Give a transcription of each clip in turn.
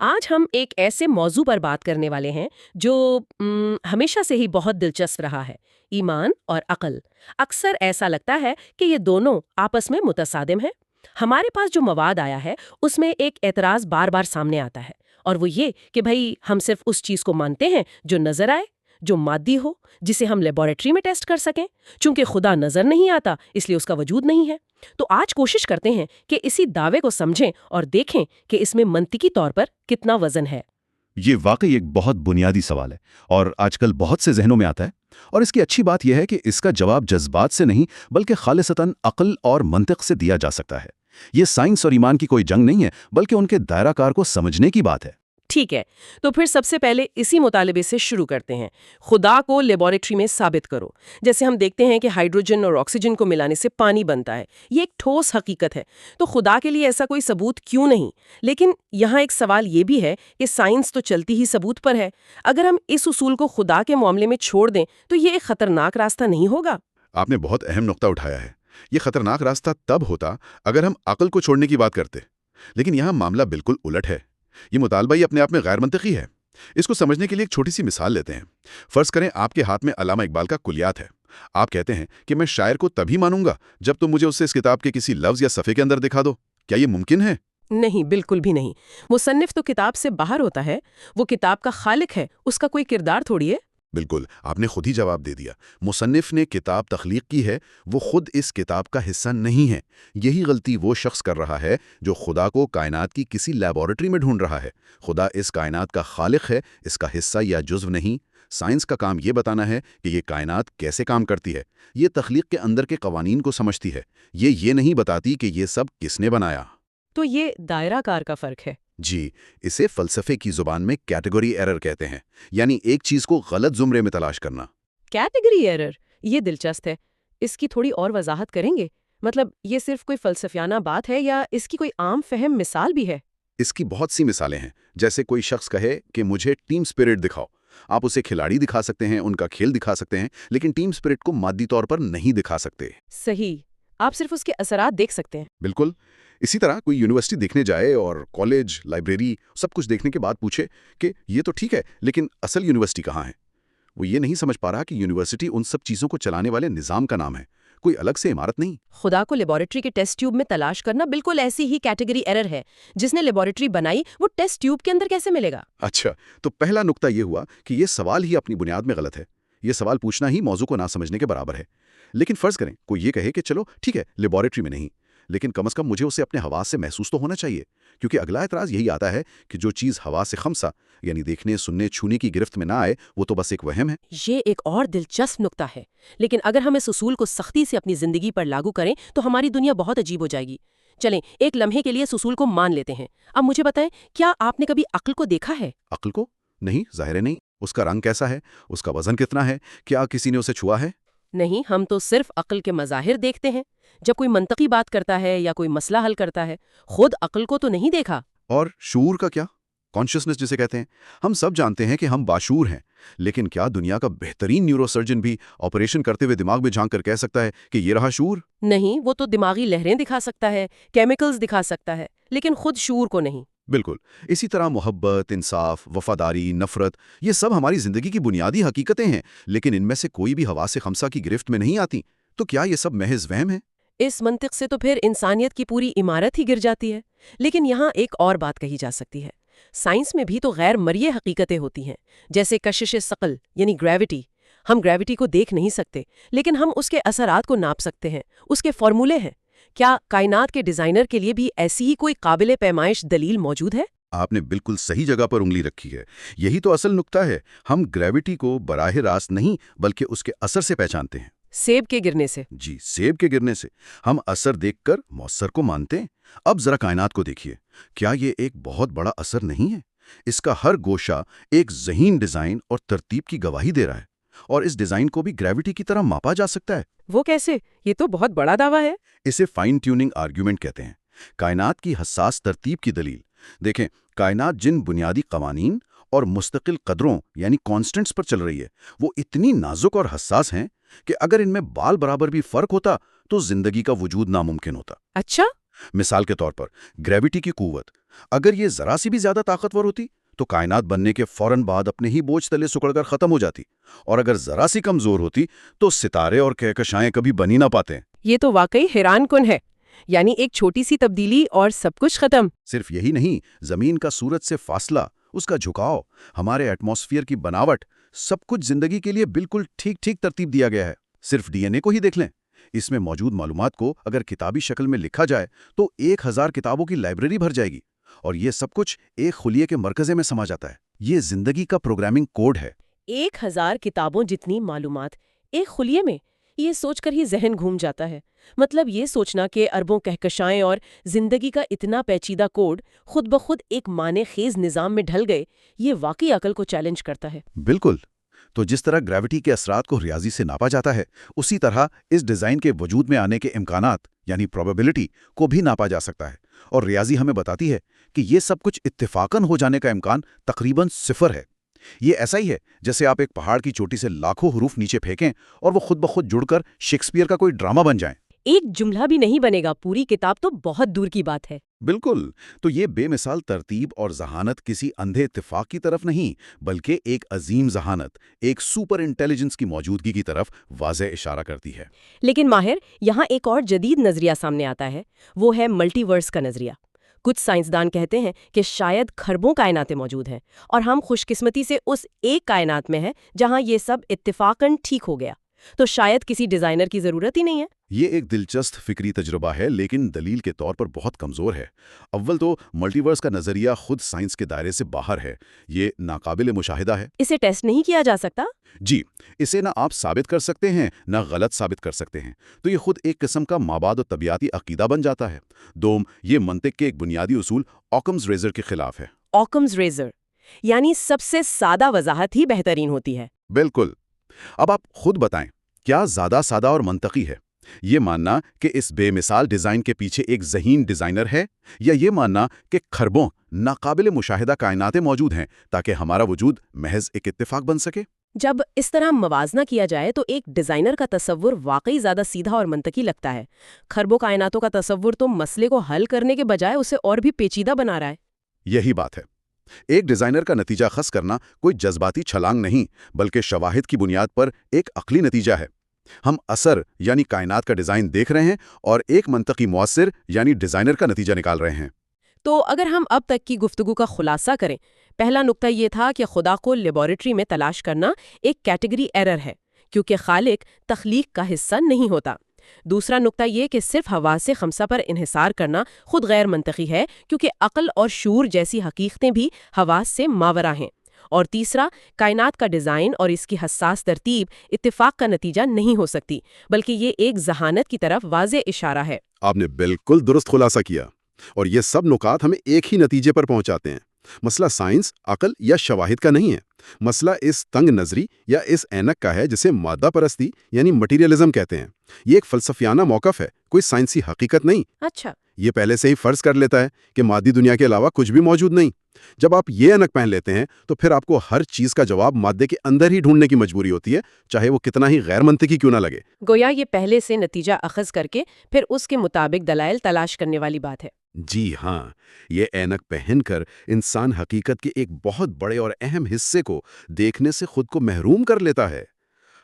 آج हम एक ऐसे मौजू पर बात करने वाले हैं जो हमेशा से ही बहुत दिलचस्प रहा है। ईमान और अक्ल। अक्सर ऐसा लगता है कि ये दोनों आपस में मुतसादिम हैं। हमारे पास जो मवाद आया है उसमें एक एतराज बार बार सामने आता है, और वो ये कि भाई हम सिर्फ उस चीज को मानते हैं जो नजर आए, जो मादी हो, जिसे हम लेबोरेटरी में टेस्ट कर सकें। चूंकि खुदा नजर नहीं आता इसलिए उसका वजूद नहीं है। तो आज कोशिश करते हैं कि इसी दावे को समझें और देखें कि इसमें मंतिकी तौर पर कितना वजन है। ये वाकई एक बहुत बुनियादी सवाल है और आजकल बहुत से जहनों में आता है। और इसकी अच्छी बात यह है कि इसका जवाब जज्बात से नहीं बल्कि खालिसतन अक्ल और मंतिक से दिया जा सकता है। ये साइंस और ईमान की कोई जंग नहीं है, बल्कि उनके दायराकार को समझने की बात है। ठीक है, तो फिर सबसे पहले इसी मुतालबे से शुरू करते हैं। खुदा को लेबोरेटरी में साबित करो। जैसे हम देखते हैं कि हाइड्रोजन और ऑक्सीजन को मिलाने से पानी बनता है, ये एक ठोस हकीकत है। तो खुदा के लिए ऐसा कोई सबूत क्यों नहीं? लेकिन यहाँ एक सवाल ये भी है कि साइंस तो चलती ही सबूत पर है। अगर हम इस उसूल को खुदा के मामले में छोड़ दें तो ये एक खतरनाक रास्ता नहीं होगा? आपने बहुत अहम नुक्ता उठाया है। ये खतरनाक रास्ता तब होता अगर हम अक्ल को छोड़ने की बात करते, लेकिन यहाँ मामला बिल्कुल उलट है। ये मुतालबा ही अपने आप में गैर मंतकी है। इसको समझने के लिए एक छोटी सी मिसाल लेते हैं। फर्ज करें आपके हाथ में अल्लामा इकबाल का कुलियात है। आप कहते हैं कि मैं शायर को तभी मानूंगा जब तुम मुझे उससे इस किताब के किसी लफ्ज या सफ़े के अंदर दिखा दो। क्या ये मुमकिन है? नहीं, बिल्कुल भी नहीं। मुसन्निफ तो किताब से बाहर होता है, वो किताब का खालिक है, उसका कोई किरदार थोड़ी है। बिल्कुल, आपने खुद ही जवाब दे दिया। मुसन्निफ ने किताब तख्लीक की है, वो खुद इस किताब का हिस्सा नहीं है। यही गलती वो शख्स कर रहा है जो खुदा को कायनात की किसी लैबोरेटरी में ढूंढ रहा है। खुदा इस कायनात का खालिक है, इसका हिस्सा या जुज़्व नहीं। साइंस का काम ये बताना है कि ये कायनात कैसे काम करती है। ये तख्लीक के अंदर के कवानीन को समझती है। ये नहीं बताती कि ये सब किसने बनाया। तो ये दायराकार का फर्क है। जी, इसे फ़लसफ़े की ज़ुबान में कैटेगरी एरर कहते हैं, यानी एक चीज़ को गलत ज़ुमरे में तलाश करना। कैटेगरी एरर, ये दिलचस्प है। इसकी थोड़ी और वजाहत करेंगे? मतलब ये सिर्फ कोई फलसफियाना बात है या इसकी कोई आम फहम मिसाल भी है? इसकी बहुत सी मिसालें हैं। जैसे कोई शख्स कहे कि मुझे टीम स्पिरिट दिखाओ। आप उसे खिलाड़ी दिखा सकते हैं, उनका खेल दिखा सकते हैं, लेकिन टीम स्पिरिट को मादी तौर पर नहीं दिखा सकते। सही, आप सिर्फ उसके असरात देख सकते हैं। बिल्कुल। इसी तरह कोई यूनिवर्सिटी देखने जाए और कॉलेज, लाइब्रेरी सब कुछ देखने के बाद पूछे कि ये तो ठीक है, लेकिन असल यूनिवर्सिटी कहाँ है? वो ये नहीं समझ पा रहा कि यूनिवर्सिटी उन सब चीज़ों को चलाने वाले निज़ाम का नाम है, कोई अलग से इमारत नहीं। खुदा को लेबोरेटरी के टेस्ट ट्यूब में तलाश करना बिल्कुल ऐसी ही कैटेगरी एरर है। जिसने लेबोरेटरी बनाई वो टेस्ट ट्यूब के अंदर कैसे मिलेगा? अच्छा, तो पहला नुक्ता ये हुआ कि ये सवाल ही अपनी बुनियाद में गलत है। ये सवाल पूछना ही मौजू को ना समझने के बराबर है। लेकिन फ़र्ज़ करें कोई ये कहे कि चलो ठीक है, लेबोरेटरी में नहीं, लेकिन कम से कम मुझे उसे अपने हवास से महसूस तो होना चाहिए। क्योंकि अगला एतराज़ यही आता है कि जो चीज़ हवा से खमसा यानी देखने, सुनने, छूने की गिरफ्त में ना आए, वो तो बस एक वहम है। ये एक और दिलचस्प नुक्ता है। लेकिन अगर हम इस उसूल को सख्ती से अपनी जिंदगी पर लागू करें तो हमारी दुनिया बहुत अजीब हो जाएगी। चलें, एक लम्हे के लिए इस उसूल को मान लेते हैं। अब मुझे बताएं, क्या आपने कभी अक्ल को देखा है? अक्ल को? नहीं, ज़ाहिर है नहीं। उसका रंग कैसा है? उसका वज़न कितना है? क्या किसी ने उसे छुआ है? नहीं, हम तो सिर्फ अक्ल के मज़ाहिर देखते हैं। जब कोई मंतकी बात करता है या कोई मसला हल करता है, खुद अक्ल को तो नहीं देखा। और शूर का क्या? कॉन्शियसनेस जिसे कहते हैं। हम सब जानते हैं कि हम बाशूर हैं, लेकिन क्या दुनिया का बेहतरीन न्यूरोसर्जन भी ऑपरेशन करते हुए दिमाग में झांक कर कह सकता है कि ये रहा शूर? नहीं, वो तो दिमागी लहरें दिखा सकता है, केमिकल्स दिखा सकता है, लेकिन खुद शूर को नहीं। बिल्कुल। इसी तरह मोहब्बत, इंसाफ, वफादारी, नफरत, ये सब हमारी जिंदगी की बुनियादी हकीकतें हैं, लेकिन इनमें से कोई भी हवा से खमसा की गिरफ्त में नहीं आती। तो क्या ये सब महज वहम है? इस मंतिक से तो फिर इंसानियत की पूरी इमारत ही गिर जाती है। लेकिन यहाँ एक और बात कही जा सकती है। साइंस में भी तो गैर मर्ई हकीकतें होती हैं, जैसे कशिश सकल यानी ग्रेविटी। हम ग्रेविटी को देख नहीं सकते, लेकिन हम उसके असरात को नाप सकते हैं, उसके फॉर्मूले हैं। क्या कायनात के डिजाइनर के लिए भी ऐसी ही कोई काबिले पैमाइश दलील मौजूद है? आपने बिल्कुल सही जगह पर उंगली रखी है। यही तो असल नुक्ता है। हम ग्रेविटी को बराह रास्त नहीं बल्कि उसके असर से पहचानते हैं। सेब के गिरने से? जी, सेब के गिरने से। हम असर देखकर मौसर को मानते हैं। अब जरा कायनात को देखिए, क्या ये एक बहुत बड़ा असर नहीं है? इसका हर गोशा एक ज़हीन डिज़ाइन और तरतीब की गवाही दे रहा है, और इस डिज़ाइन को भी ग्रेविटी की तरह मापा जा सकता है। वो कैसे? ये तो बहुत बड़ा दावा है। इसे फाइन ट्यूनिंग आर्ग्यूमेंट कहते हैं, कायनात की हसास तरतीब की दलील। देखें, कायनात जिन बुनियादी कवानीन और मुस्तकिल कदरों यानी कॉन्स्टेंट्स पर चल रही है, वो इतनी नाजुक और हसास हैं कि अगर इनमें बाल बराबर भी फर्क होता तो जिंदगी का वजूद नामुमकिन होता। अच्छा? मिसाल के तौर पर ग्रेविटी की कुव्वत اگر یہ ذرا سی بھی زیادہ طاقتور ہوتی تو کائنات بننے کے فوراً بعد اپنے ہی بوجھ تلے سکڑ کر ختم ہو جاتی، اور اگر ذرا سی کمزور ہوتی تو ستارے اور کہکشائیں کبھی بن ہی نہ پاتے۔ یہ تو واقعی حیران کن ہے، یعنی ایک چھوٹی سی تبدیلی اور سب کچھ ختم۔ صرف یہی نہیں، زمین کا سورج سے فاصلہ، اس کا جھکاؤ، ہمارے ایٹماسفیئر کی بناوٹ، سب کچھ زندگی کے لیے بالکل ٹھیک ترتیب دیا گیا ہے۔ صرف ڈی این اے کو ہی دیکھ لیں، اس میں موجود معلومات کو اگر کتابی شکل میں لکھا جائے تو 1000 کتابوں کی لائبریری بھر جائے گی، اور یہ سب کچھ ایک خلیے کے مرکزے میں سما جاتا ہے۔ یہ زندگی کا پروگرامنگ کوڈ ہے۔ 1000 کتابوں جتنی معلومات ایک خلیے میں، یہ سوچ کر ہی ذہن گھوم جاتا ہے۔ مطلب یہ سوچنا کہ اربوں کہکشائیں اور زندگی کا اتنا پیچیدہ کوڈ خود بخود ایک معنی خیز نظام میں ڈھل گئے، یہ واقعی عقل کو چیلنج کرتا ہے۔ بالکل۔ تو جس طرح گریوٹی کے اثرات کو ریاضی سے ناپا جاتا ہے، اسی طرح اس ڈیزائن کے وجود میں آنے کے امکانات یعنی پروبیبلٹی کو بھی ناپا جا سکتا ہے، اور ریاضی ہمیں بتاتی ہے کہ یہ سب کچھ اتفاقاً ہو جانے کا امکان تقریباً 0 ہے۔ یہ ایسا ہی ہے جیسے آپ ایک پہاڑ کی چوٹی سے لاکھوں حروف نیچے پھینکیں اور وہ خود بخود جڑ کر شیکسپیئر کا کوئی ڈرامہ بن جائیں۔ ایک جملہ بھی نہیں بنے گا، پوری کتاب تو بہت دور کی بات ہے۔ بالکل۔ تو یہ بے مثال ترتیب اور ذہانت کسی اندھے اتفاق کی طرف نہیں، بلکہ ایک عظیم ذہانت، ایک سپر انٹیلیجنس کی موجودگی کی طرف واضح اشارہ کرتی ہے۔ لیکن ماہر، یہاں ایک اور جدید نظریہ سامنے آتا ہے، وہ ہے ملٹی ورس کا نظریہ۔ کچھ سائنسدان کہتے ہیں کہ شاید کھربوں کائناتیں موجود ہیں، اور ہم خوش قسمتی سے اس ایک کائنات میں ہیں جہاں یہ سب اتفاقاً ٹھیک ہو گیا، تو شاید کسی ڈیزائنر کی ضرورت ہی نہیں ہے۔ یہ ایک دلچسپ فکری تجربہ ہے، لیکن دلیل کے طور پر بہت کمزور ہے۔ اول تو ملٹی ورس کا نظریہ خود سائنس کے دائرے سے باہر ہے، یہ ناقابل مشاہدہ ہے۔ اسے ٹیسٹ نہیں کیا جا سکتا؟ جی، اسے نہ آپ ثابت کر سکتے ہیں نہ غلط ثابت کر سکتے ہیں، تو یہ خود ایک قسم کا مابعد و طبیعتی عقیدہ بن جاتا ہے۔ دوم، یہ منطق کے ایک بنیادی اصول اوکمز ریزر کے خلاف ہے۔ اوکمز ریزر یعنی سب سے سادہ وضاحت ہی بہترین ہوتی ہے۔ بالکل۔ اب آپ خود بتائیں، کیا زیادہ سادہ اور منطقی ہے یہ ماننا کہ اس بے مثال ڈیزائن کے پیچھے ایک ذہین ڈیزائنر ہے، یا یہ ماننا کہ کھربوں ناقابل مشاہدہ کائناتیں موجود ہیں تاکہ ہمارا وجود محض ایک اتفاق بن سکے؟ جب اس طرح موازنہ کیا جائے تو ایک ڈیزائنر کا تصور واقعی زیادہ سیدھا اور منطقی لگتا ہے۔ کھربوں کائناتوں کا تصور تو مسئلے کو حل کرنے کے بجائے اسے اور بھی پیچیدہ بنا رہا ہے۔ یہی بات ہے۔ ایک ڈیزائنر کا نتیجہ خاص کرنا کوئی جذباتی چھلانگ نہیں، بلکہ شواہد کی بنیاد پر ایک عقلی نتیجہ ہے۔ ہم اثر یعنی کائنات کا ڈیزائن دیکھ رہے ہیں اور ایک منطقی مؤثر یعنی ڈیزائنر کا نتیجہ نکال رہے ہیں۔ تو اگر ہم اب تک کی گفتگو کا خلاصہ کریں، پہلا نقطہ یہ تھا کہ خدا کو لیبارٹری میں تلاش کرنا ایک کیٹیگری ایرر ہے، کیونکہ خالق تخلیق کا حصہ نہیں ہوتا۔ دوسرا نقطہ یہ کہ صرف حواس خمسہ پر انحصار کرنا خود غیر منطقی ہے، کیونکہ عقل اور شعور جیسی حقیقتیں بھی حواس سے ماورا ہیں۔ اور تیسرا، کائنات کا ڈیزائن اور اس کی حساس ترتیب اتفاق کا نتیجہ نہیں ہو سکتی، بلکہ یہ ایک ذہانت کی طرف واضح اشارہ ہے۔ آپ نے بالکل درست خلاصہ کیا، اور یہ سب نکات ہمیں ایک ہی نتیجے پر پہنچاتے ہیں۔ مسئلہ سائنس، عقل یا شواہد کا نہیں ہے، مسئلہ اس تنگ نظری یا اس اینک کا ہے جسے مادہ پرستی یعنی مٹیریلزم کہتے ہیں۔ یہ ایک فلسفیانہ موقف ہے، کوئی سائنسی حقیقت نہیں۔ اچھا، یہ پہلے سے ہی فرض کر لیتا ہے کہ مادی دنیا کے علاوہ کچھ بھی موجود نہیں۔ جب آپ یہ اینک پہن لیتے ہیں تو پھر آپ کو ہر چیز کا جواب مادے کے اندر ہی ڈھونڈنے کی مجبوری ہوتی ہے، چاہے وہ کتنا ہی غیر منطقی کیوں نہ لگے۔ گویا یہ پہلے سے نتیجہ اخذ کر کے پھر اس کے مطابق دلائل تلاش کرنے والی بات ہے۔ جی ہاں، یہ اینک پہن کر انسان حقیقت کے ایک بہت بڑے اور اہم حصے کو دیکھنے سے خود کو محروم کر لیتا ہے۔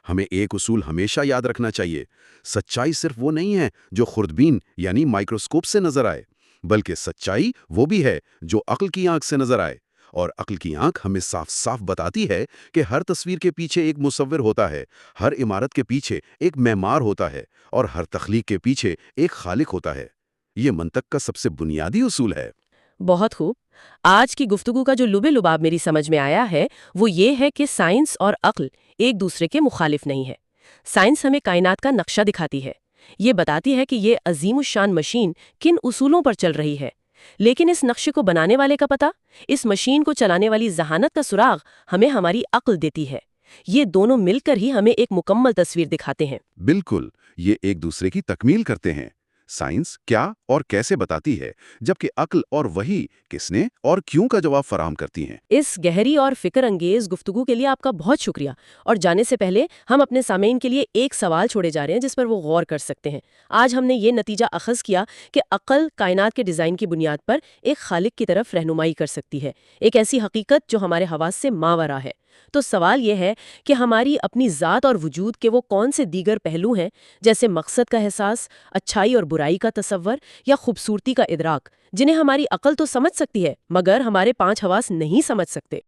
ہمیں ایک اصول ہمیشہ یاد رکھنا چاہیے، سچائی صرف وہ نہیں ہے جو خوردبین یعنی مائکروسکوپ سے نظر آئے، بلکہ سچائی وہ بھی ہے جو عقل کی آنکھ سے نظر آئے، اور عقل کی آنکھ ہمیں صاف صاف بتاتی ہے کہ ہر تصویر کے پیچھے ایک مصور ہوتا ہے، ہر عمارت کے پیچھے ایک معمار ہوتا ہے، اور ہر تخلیق کے پیچھے ایک خالق ہوتا ہے۔ یہ منطق کا سب سے بنیادی اصول ہے۔ بہت خوب۔ آج کی گفتگو کا جو لبے لباب میری سمجھ میں آیا ہے وہ یہ ہے کہ سائنس اور عقل ایک دوسرے کے مخالف نہیں ہے۔ سائنس ہمیں کائنات کا نقشہ دکھاتی ہے، یہ بتاتی ہے کہ یہ عظیم الشان مشین کن اصولوں پر چل رہی ہے، لیکن اس نقشے کو بنانے والے کا پتہ، اس مشین کو چلانے والی ذہانت کا سراغ ہمیں ہماری عقل دیتی ہے۔ یہ دونوں مل کر ہی ہمیں ایک مکمل تصویر دکھاتے ہیں۔ بالکل، یہ ایک دوسرے کی تکمیل کرتے ہیں۔ साइंस क्या और कैसे बताती है, जबकि अक्ल और वही किसने और क्यों का जवाब फराहम करती हैं। इस गहरी और फिक्र अंगेज गुफ्तगू के लिए आपका बहुत शुक्रिया। और जाने से पहले हम अपने सामीन के लिए एक सवाल छोड़े जा रहे हैं जिस पर वो गौर कर सकते हैं। आज हमने ये नतीजा अखज़ किया कि अक्ल कायनात के डिज़ाइन की बुनियाद पर एक खालिक की तरफ रहनुमाई कर सकती है, एक ऐसी हकीकत जो हमारे हवास से मावरा है। तो सवाल यह है कि हमारी अपनी ज़ात और वजूद के वो कौन से दीगर पहलू हैं, जैसे मकसद का एहसास, अच्छाई और बुराई का तसव्वुर या खूबसूरती का इदराक, जिन्हें हमारी अक्ल तो समझ सकती है मगर हमारे 5 हवास नहीं समझ सकते।